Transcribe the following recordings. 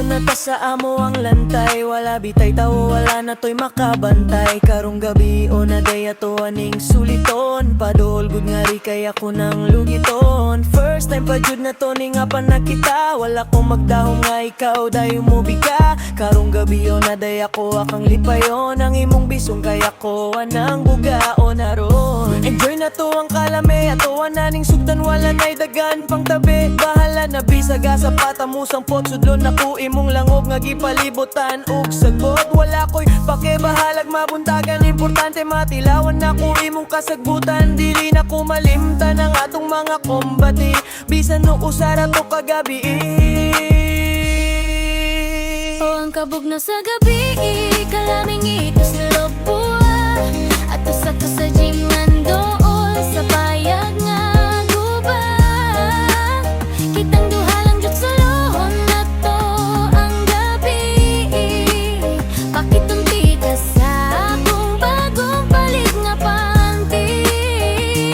na ta sa amo ang lantay. Wala bitay tawo, wala na to'y makabantay. Karong gabi o na day ato aning suliton. Padol gud nga ri kay ako nang lugiton. First time pa jud na to ning apan nakita. Wala ko magdahong nga ikaw dayo mo bika. Karong gabi o na day ako akang lipayon. Ang imong bisong kay ako anang bugaon aron. Enjoy na to ang kalame, ato ananing sugdan wala na'y dagan pang tabi. Bahala na bisaga sa patamusang pot. Sudlon na ko imong langob nga gipalibutan ug sagbot. Wala ko'y pakibahalag mabuntagan. Importante matilawan na ko imong kasagbutan. Dili na ko malimtan ang atong mga kombati. Bisan no usara to kagabi. O ang kabugno sa gabi, kalaming itos na lobua. Ato sa kasajiman dool sa payag nga guba. Kitang duha lang jud sa lohon na to ang gabi. Pakitunti ka sa akong bagong palit nga panty.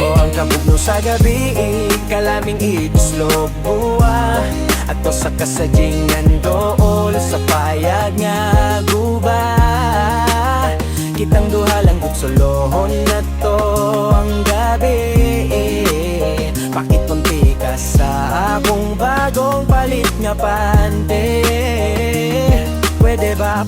O ang kabugno sa gabi, kalaming itos lobua. Ato sa kasajiman dool sa payag nga guba. Kitang duha lang gud solohon na to ang gabi. Pakitunti ka sa akong bagong palit nga pante.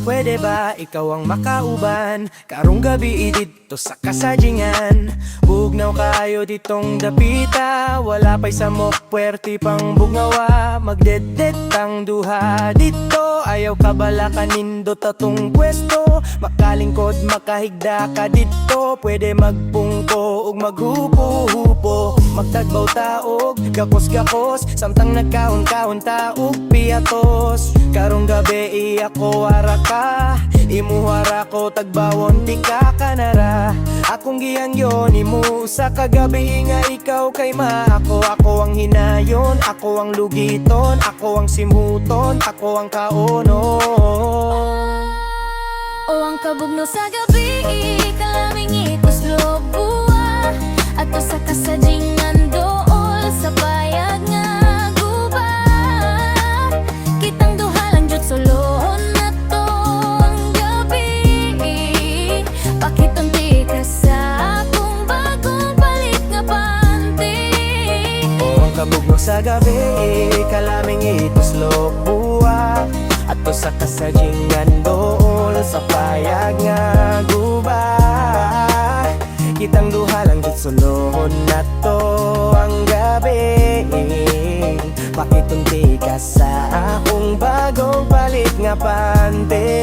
Pwede ba, ikaw ang makauban? Karong gabi dito sa kasajingan. Bugnaw kayo ditong dapita. Wala pa'y samok puwerti pang bugnawa. Magdedet ang duha dito. Ayaw ka bala kanindot atong pwesto. Makalingkod, makahigda ka dito. Pwede magpungko ug maghupo-hupo. Magtagbaw taog, gakos-gakos. Samtang nagkaon-kaon taog piatos. Karong gabi ako wara ka. Imuhara ko tagbawon tika kanara. Akong gihangyon imu sa kagabi nga ikaw kay ma. Ako ang hinayon, ako ang lugiton. Ako ang simuton, ako ang kaonon. O ang kabugno sa gabi, kalaming itos lobua. Ato sa kasadingan dool sa payag nga guba. Kitang duha lang jud solohon na to ang gabi. Pakitunti ka sa akong bagong palit nga panty. O ang kabugno sa gabi, kalaming itos lobua. Ato sa kasadingan dool sa payag nga guba. Kitang duha lang jud solohon na to ang gabi. Pakitunti ka sa akong bagong palit nga pante.